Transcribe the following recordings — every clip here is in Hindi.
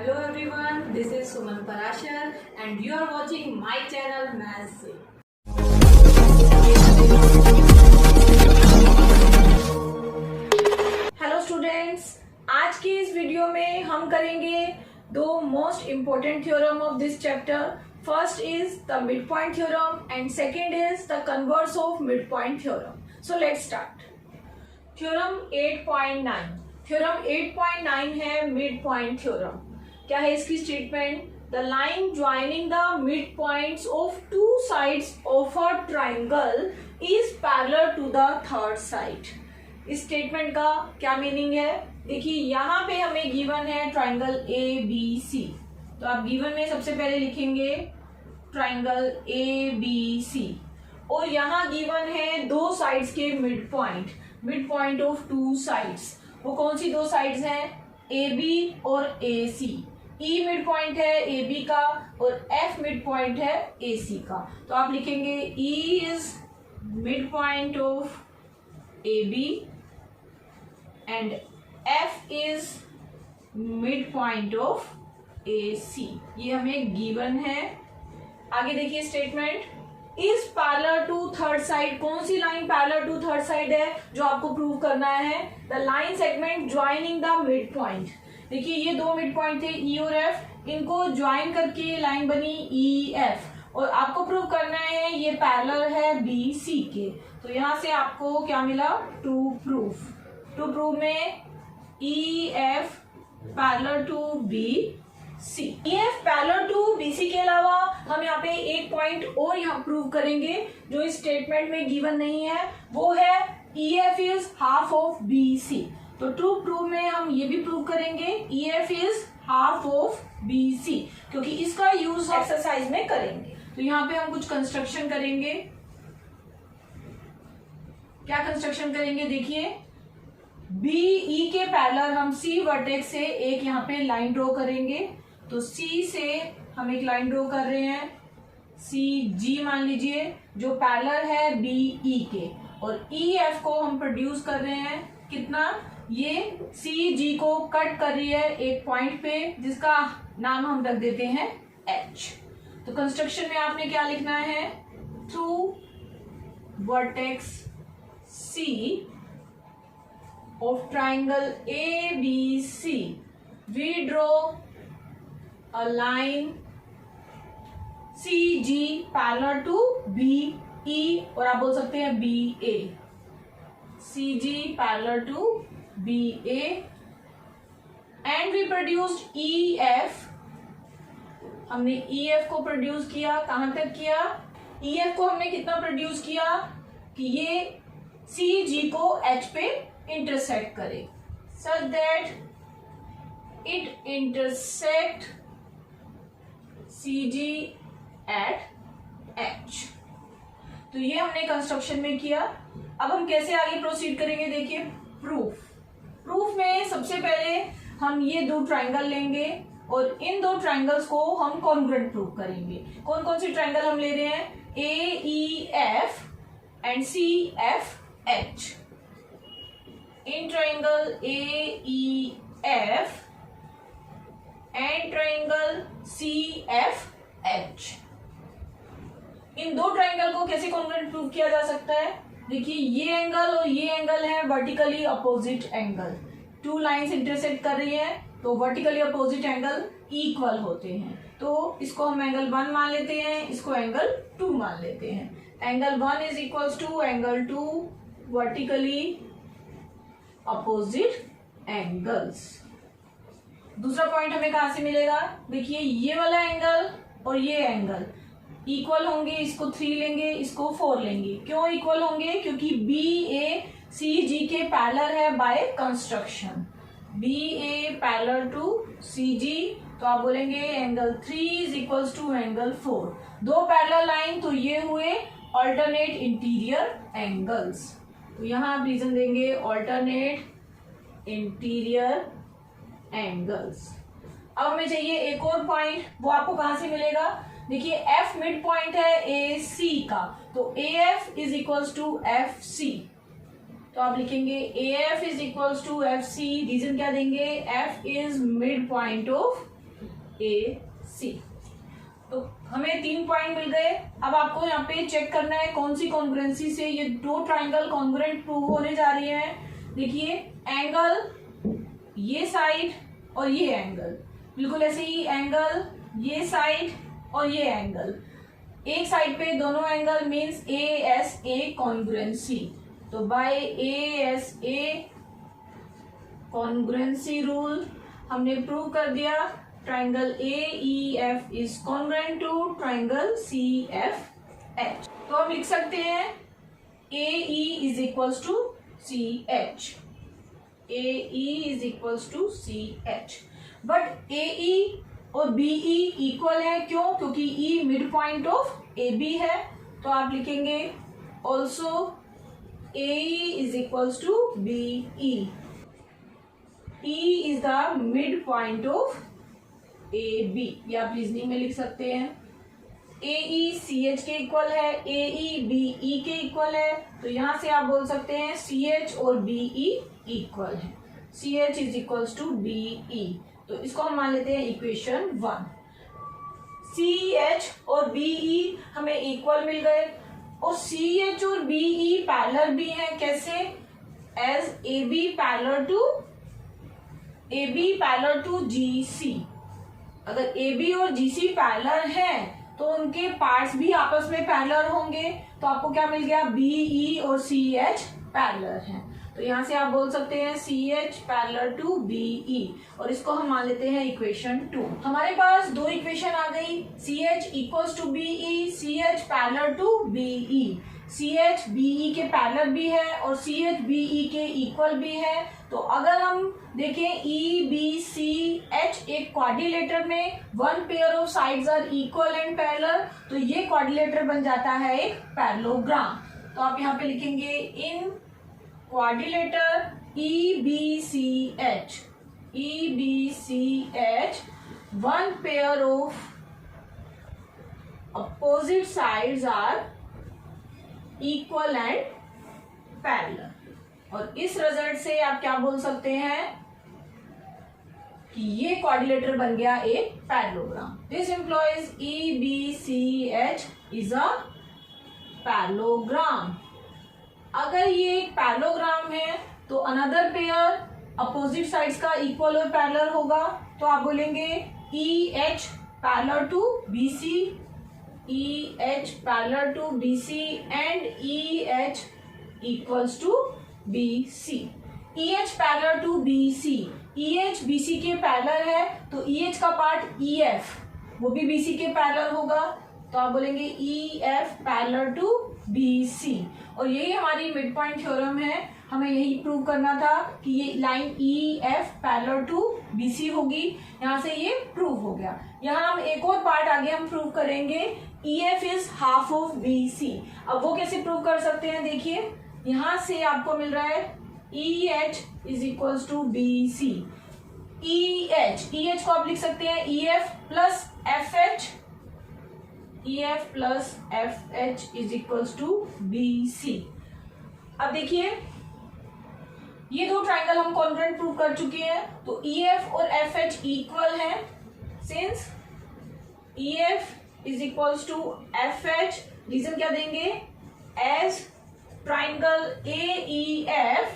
Hello everyone, this is Suman Parashar and you are watching my channel Maths से। हेलो स्टूडेंट्स, आज की इस वीडियो में हम करेंगे दो most important theorem of this chapter. First is the mid point theorem and second is the converse of mid point theorem. So let's start. Theorem 8.9 theorem 8.9 है मिड पॉइंट थ्योरम। क्या है इसकी statement? The line joining the mid points of two sides of a triangle is parallel to the third side. इस स्टेटमेंट का क्या मीनिंग है? देखिए यहाँ पे हमें गिवन है ट्राइंगल ए बी सी, तो आप गिवन में सबसे पहले लिखेंगे ट्राइंगल ए बी सी और यहाँ गिवन है दो साइड्स के mid point of two sides. वो कौन सी दो साइड्स हैं? ए बी और ए सी। ई मिड पॉइंट है ए बी का और एफ मिड पॉइंट है ए सी का, तो आप लिखेंगे E is mid point of A B and F is mid point of A C. ये हमें गिवन है। आगे देखिए statement is parallel to third side. कौन सी line parallel to third side है जो आपको प्रूव करना है? The line segment joining the mid point. देखिए ये दो मिड पॉइंट थे ई और एफ, इनको ज्वाइन करके लाइन बनी ई एफ और आपको प्रूव करना है ये पैरेलल है बी सी के। तो यहां से आपको क्या मिला? टू प्रूफ में E F parallel to B C. E F parallel to B C के अलावा हम यहाँ पे एक पॉइंट और यहाँ प्रूव करेंगे जो इस स्टेटमेंट में गिवन नहीं है, वो है E F is half of B C. तो ट्रू प्रूव में हम ये भी प्रूव करेंगे E F is half of B C, क्योंकि इसका यूज एक्सरसाइज में करेंगे। तो यहाँ पे हम कुछ कंस्ट्रक्शन करेंगे। क्या कंस्ट्रक्शन करेंगे? देखिए बी ई के पैरेलल हम सी वर्टेक्स से एक यहाँ पे लाइन ड्रॉ करेंगे। तो सी से हम एक लाइन ड्रॉ कर रहे हैं, सी जी मान लीजिए, जो पैरेलल है बी ई के, और ई एफ को हम प्रोड्यूस कर रहे हैं कितना? ये सी जी को कट कर रही है एक पॉइंट पे जिसका नाम हम रख देते हैं एच। तो कंस्ट्रक्शन में आपने क्या लिखना है? Through vertex C of triangle A B C we draw a line C G parallel to B E, और आप बोल सकते हैं B A. C G parallel to B A and we produced E F. हमने ई एफ को प्रोड्यूस किया। कहां तक किया? ई एफ को हमने कितना प्रोड्यूस किया कि ये सी जी को एच पे इंटरसेक्ट करे, such that it intersect C G at H. तो ये हमने कंस्ट्रक्शन में किया। अब हम कैसे आगे प्रोसीड करेंगे? देखिए प्रूफ में सबसे पहले हम ये दो ट्राइंगल लेंगे और इन दो ट्राइंगल्स को हम कॉन्ग्रुएंट प्रूव करेंगे। कौन कौन सी ट्राइंगल हम ले रहे हैं? A E F and C F H. In triangle A E F and triangle C F H. इन दो ट्राइंगल को कैसे कॉन्ग्रुएंट प्रूव किया जा सकता है? देखिए ये एंगल और ये एंगल है vertically opposite angle. Two lines intersect कर रही हैं तो वर्टिकली अपोजिट एंगल इक्वल होते हैं। तो इसको हम एंगल 1 मान लेते हैं, इसको एंगल 2 मान लेते हैं। Angle 1 is equals to angle 2 vertically opposite angles. दूसरा पॉइंट हमें कहां से मिलेगा? देखिए ये वाला एंगल और ये एंगल इक्वल होंगे, इसको 3 लेंगे, इसको 4 लेंगे। क्यों इक्वल होंगे? क्योंकि बी ए सी जी के पैरेलल है by construction. B A parallel to C G, तो आप बोलेंगे angle 3 is equals to angle 4। दो पैरेलल लाइन, तो ये हुए अल्टरनेट इंटीरियर एंगल्स। तो यहां आप रीजन देंगे अल्टरनेट इंटीरियर एंगल्स। अब हमें चाहिए एक और पॉइंट, वो आपको कहां से मिलेगा? देखिए एफ मिड पॉइंट है ए सी का, तो A F is equals to F C. तो आप लिखेंगे A F is equals to F C. Reason क्या देंगे? F is mid point of AC। तो हमें 3 पॉइंट मिल गए। अब आपको यहाँ पे चेक करना है कौन सी कॉन्ग्रुएंसी से ये दो ट्राइंगल कॉन्ग्रुएंट प्रूव होने जा रही हैं। देखिए एंगल ये साइड और ये एंगल, बिल्कुल ऐसे ही एंगल ये साइड और ये एंगल, एक साइड पे दोनों एंगल मीन्स ASA कॉन्ग्रुएंसी। तो बाय ASA कॉन्ग्रुएंसी रूल हमने प्रूव कर दिया triangle AEF is congruent to triangle CFH। तो हम लिख सकते हैं AE is equals to CH, AE is equals to CH। But AE और BE इक्वल है, क्यों? क्योंकि E mid point of AB है। तो आप लिखेंगे also AE is equals to BE। E is the mid point of AB, ये आप रीजनिंग में लिख सकते हैं। AE CH के इक्वल है, AE BE के इक्वल है। तो यहां से आप बोल सकते हैं CH और BE इक्वल है, CH is equals to BE। तो इसको हम मान लेते हैं इक्वेशन 1। CH और BE हमें इक्वल मिल गए और CH और BE पैरेलल भी हैं। कैसे? As AB parallel to GC। अगर AB और GC पैरेलल हैं तो उनके पार्ट्स भी आपस में पैरेलल होंगे। तो आपको क्या मिल गया? BE और CH पैरेलल हैं। तो यहां से आप बोल सकते हैं CH पैरेलल टू BE और इसको हम मान लेते हैं इक्वेशन 2। हमारे पास दो इक्वेशन आ गई, CH equals to BE, CH parallel to BE। CH BE के पैरेलल भी है और CH BE के इक्वल भी है। तो अगर हम देखें EBCH एक क्वाड्रिलेटर में one pair of sides are equal and parallel, तो ये क्वाड्रिलेटर बन जाता है एक पैरेललोग्राम। तो आप यहाँ पे लिखेंगे इन quadrilateral EBCH one pair of opposite sides are equal and parallel। और इस रिजल्ट से आप क्या बोल सकते हैं कि ये क्वाड्रिलेटर बन गया एक parallelogram. This implies EBCH is a parallelogram. अगर ये एक पैरेललोग्राम है तो अनदर पेयर अपोजिट साइड्स का इक्वल और पैरेलल होगा। तो आप बोलेंगे EH parallel to BC, EH parallel to BC and EH equals to BC। EH parallel to BC, EH BC के पैरेलल है तो EH का पार्ट EF वो भी BC के पैरेलल होगा। तो आप बोलेंगे EF पैरेलल टू BC। और यही हमारी मिड पॉइंट थ्योरम है। हमें यही प्रूव करना था कि ये line EF parallel to BC होगी। यहाँ से ये प्रूव हो गया। यहाँ हम एक और पार्ट आगे हम प्रूव करेंगे, EF is half of BC। अब वो कैसे प्रूव कर सकते हैं? देखिए यहाँ से आपको मिल रहा है EH is equals to BC। EH को आप लिख सकते हैं EF plus FH, EF plus FH is equals to BC। अब देखिए ये दो ट्राइंगल हम कॉन्ग्रुएंट प्रूव कर चुके हैं। तो EF और FH इक्वल है। Since EF is equals to FH, reason क्या देंगे? As triangle AEF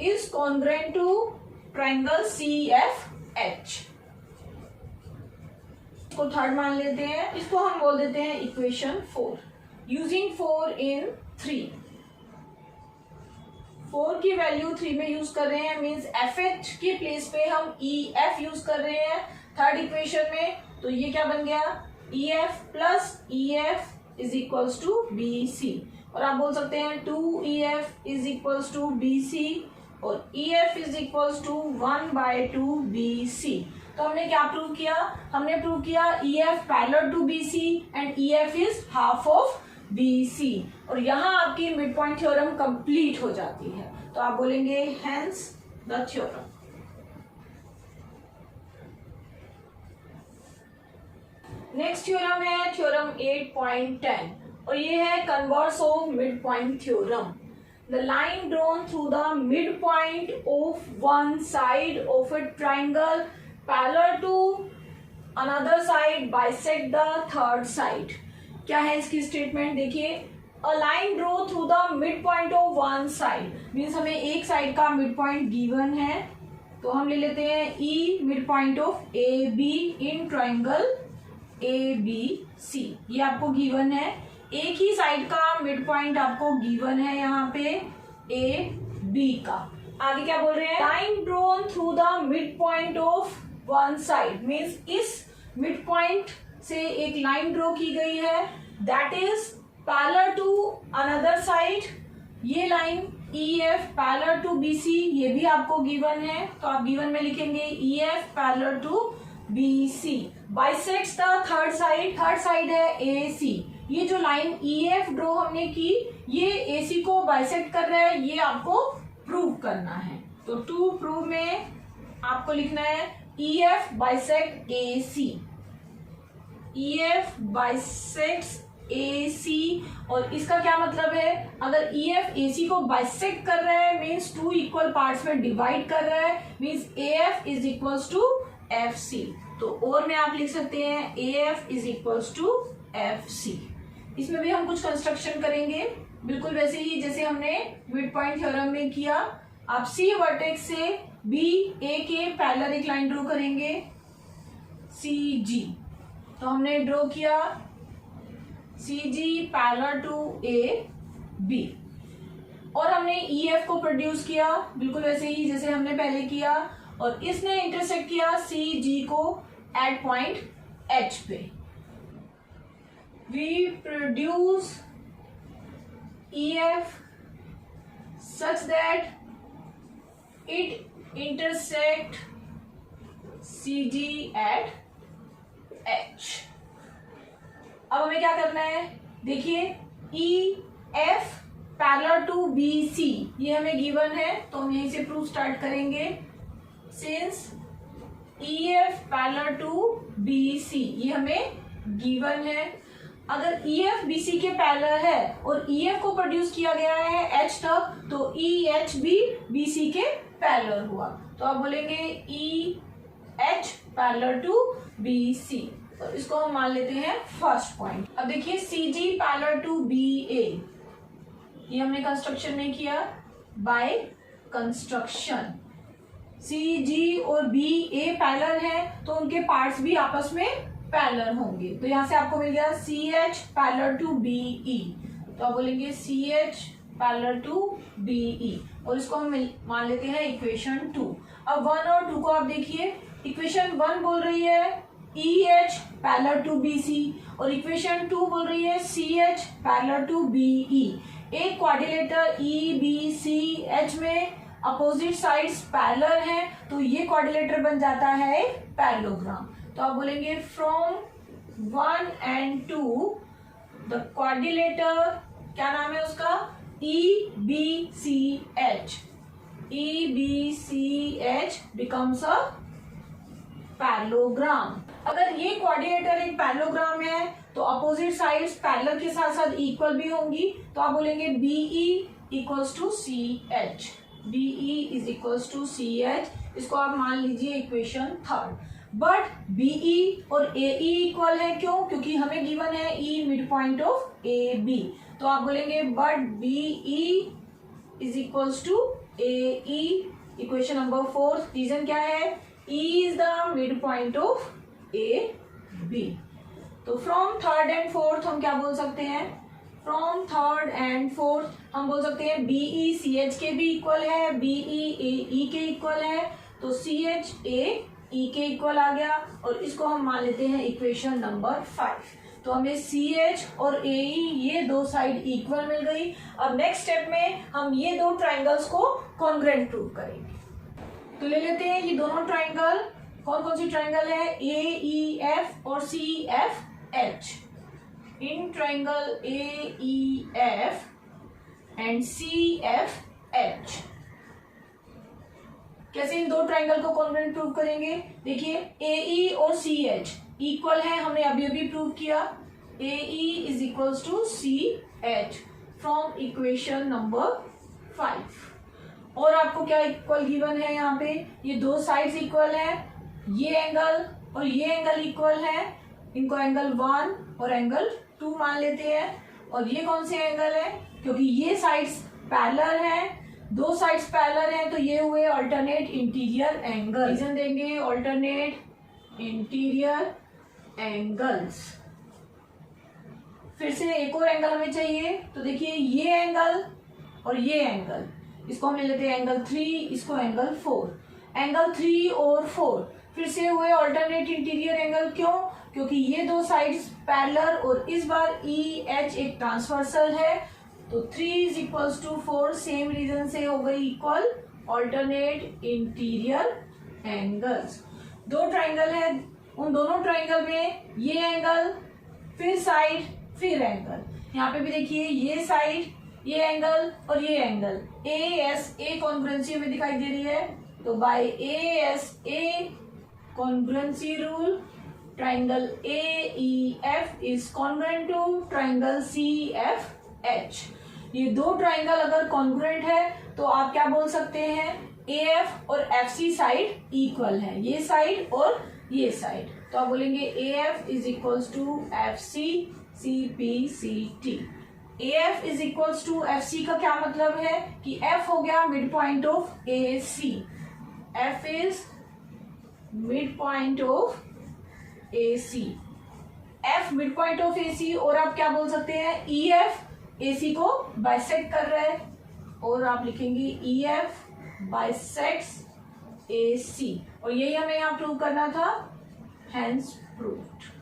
is congruent to triangle CFH। इसको थर्ड मान लेते हैं, इसको हम बोल देते हैं इक्वेशन 4। यूजिंग 4 in 3, 4 की वैल्यू 3 में यूज कर रहे हैं, मींस FH के प्लेस पे हम EF यूज कर रहे हैं थर्ड इक्वेशन में। तो ये क्या बन गया? EF plus EF is equals to BC। और आप बोल सकते हैं 2EF is equals to BC और EF is equals to 1/2 BC। तो हमने क्या प्रूव किया? हमने प्रूव किया EF parallel to BC and EF is half of BC। और यहाँ आपकी मिड पॉइंट थ्योरम कंप्लीट हो जाती है। तो आप बोलेंगे hence the theorem. Next theorem है थ्योरम 8.10 और ये है converse of mid point theorem. The line drawn through the midpoint of one side of a triangle parallel to another side bisect the third side. क्या है इसकी स्टेटमेंट देखिए, a line draw through the mid point of one side, means हमें एक साइड का मिड पॉइंट गिवन है, तो हम ले लेते हैं E mid point of A B in triangle A B C. ये आपको गिवन है, एक ही साइड का मिड पॉइंट आपको गिवन है यहाँ पे ए बी का। आगे क्या बोल रहे हैं, line drawn through the mid point of one side, means इस मिड पॉइंट से एक लाइन ड्रॉ की गई है, that is parallel to another side. ये line E F parallel to B C, ये भी आपको गिवन है, तो आप गिवन में लिखेंगे E F parallel to B C. Bisects the third side, third side है ए सी। ये जो लाइन ई एफ ड्रॉ हमने की, ये ए सी को बाइसेक्ट कर रहा है, ये आपको प्रूव करना है। तो टू प्रूव में आपको लिखना है ई एफ बाइसेक्ट ए सी, ई एफ बाइसेक्ट्स ए सी। और इसका क्या मतलब है, अगर ई एफ ए सी को बाइसेक्ट कर रहा है मीन्स टू इक्वल पार्ट्स में डिवाइड कर रहा है, means A F is equals to F C. तो और में आप लिख सकते हैं A F is equals to F C. इसमें भी हम कुछ कंस्ट्रक्शन करेंगे बिल्कुल वैसे ही जैसे हमने मिड पॉइंट थ्योरम में किया। आप सी वर्टेक्स से बी ए के पैरेलल एक लाइन ड्रॉ करेंगे सी जी। तो हमने ड्रॉ किया C G parallel to A B, और हमने ई एफ को प्रोड्यूस किया बिल्कुल वैसे ही जैसे हमने पहले किया, और इसने इंटरसेक्ट किया सी जी को एट पॉइंट एच पे। We produce E F such that it intersect C G at H. अब हमें क्या करना है, देखिए E F parallel to B C, ये हमें गिवन है, तो हम यहीं से प्रूफ स्टार्ट करेंगे। Since E F parallel to B C, ये हमें गिवन है। अगर ई एफ बी सी के पैरेलल है और ई एफ को प्रोड्यूस किया गया है एच तक, तो ई एच भी बी सी के पैरेलल हुआ, तो आप बोलेंगे E H parallel to B C. तो इसको हम मान लेते हैं फर्स्ट पॉइंट। अब देखिए सी जी पैरेलल टू बी ए, ये हमने कंस्ट्रक्शन में किया बाय कंस्ट्रक्शन। सी जी और बी ए पैरेलल है, तो उनके पार्ट्स भी आपस में पैरेलल होंगे। तो यहां से आपको मिल गया C H parallel to B E, तो आप बोलेंगे C H parallel to B E, और इसको हम मान लेते हैं इक्वेशन 2। अब 1 और 2 को आप देखिए, इक्वेशन 1 बोल रही है E H parallel to B C, और इक्वेशन 2 बोल रही है C H parallel to B E. एक quadrilateral E B C H में अपोजिट साइड्स पैरेलल हैं, तो ये क्वाड्रिलेटर बन जाता है पैरेललोग्राम। तो आप बोलेंगे फ्रॉम 1 and 2 द क्वाड्रिलेटर, क्या नाम है उसका, E B C H, E B C H becomes a parallelogram. अगर ये क्वाड्रिलेटर एक पैरेललोग्राम है तो अपोजिट साइड्स पैरेलल के साथ साथ इक्वल भी होंगी, तो आप बोलेंगे BE equals to C H, BE is equals to C H. इसको आप मान लीजिए इक्वेशन 3। बट बीई और एई इक्वल है, क्यों, क्योंकि हमें गिवन है E mid point of A B, तो आप बोलेंगे but BE is equals to AE. Equation number 4, reason क्या है, E is the mid point of A B. तो फ्रॉम 3rd and 4th हम क्या बोल सकते हैं, फ्रॉम 3rd and 4th हम बोल सकते हैं बीई सी एच के भी इक्वल है, बीई ए के इक्वल है, तो सी एच ए ई के इक्वल आ गया, और इसको हम मान लेते हैं इक्वेशन नंबर 5। तो हमें सी एच और ए ये दो साइड इक्वल मिल गई। अब नेक्स्ट स्टेप में हम ये दो ट्राइंगल्स को कॉन्ग्रुएंट प्रूव करेंगे। तो ले लेते हैं ये दोनों ट्राइंगल, कौन कौन सी ट्राइंगल है, ए ई एफ और C F H. In triangle A E F and C F H, कैसे इन दो ट्राइंगल को कॉन्ग्रुएंट प्रूव करेंगे, देखिए ए ई और सी एच इक्वल है, हमने अभी अभी प्रूव किया, A E is equals to C H from equation number 5। और आपको क्या इक्वल गिवन है, यहाँ पे ये दो साइड्स इक्वल है, ये एंगल और ये एंगल इक्वल है, इनको एंगल 1 और एंगल 2 मान लेते हैं। और ये कौन से एंगल है, क्योंकि ये साइड्स पैरेलल हैं, दो साइड्स पैरेलल हैं, तो ये हुए अल्टरनेट इंटीरियर एंगल। रीजन देंगे अल्टरनेट इंटीरियर एंगल्स। फिर से एक और एंगल हमें चाहिए, तो देखिए ये एंगल और ये एंगल, इसको हम ले लेते हैं एंगल 3, इसको एंगल 4। एंगल 3 और 4 फिर से हुए अल्टरनेट इंटीरियर एंगल। क्यों? क्योंकि ये दो साइड्स पैरेलल और इस बार ई एच एक ट्रांसवर्सल है, तो 3 is equals to 4। Same reason से हो गई इक्वल अल्टरनेट इंटीरियर एंगल्स। दो ट्राइंगल है, उन दोनों ट्राइंगल में ये एंगल, फिर साइड, फिर एंगल। यहाँ पे भी देखिए ये साइड, ये एंगल और ये angle, A S A congruency में दिखाई दे रही है। तो by A S A congruency rule, triangle A E F is congruent to triangle C F H. ये दो ट्राइंगल अगर कॉन्ग्रुएंट है तो आप क्या बोल सकते हैं, ए एफ और एफ सी साइड इक्वल है, ये साइड और ये साइड। तो आप बोलेंगे A F is equals to F C C P C T. A F is equals to F C का क्या मतलब है कि एफ हो गया mid point of A C, F is mid point of A C, F mid point of A C. और आप क्या बोल सकते हैं, ई एफ ए सी को बाइसेक्ट कर रहा है, और आप लिखेंगे ई एफ बाइसेक्ट्स ए सी। और यही हमें यहाँ प्रूव करना था, हैंस प्रूव्ड।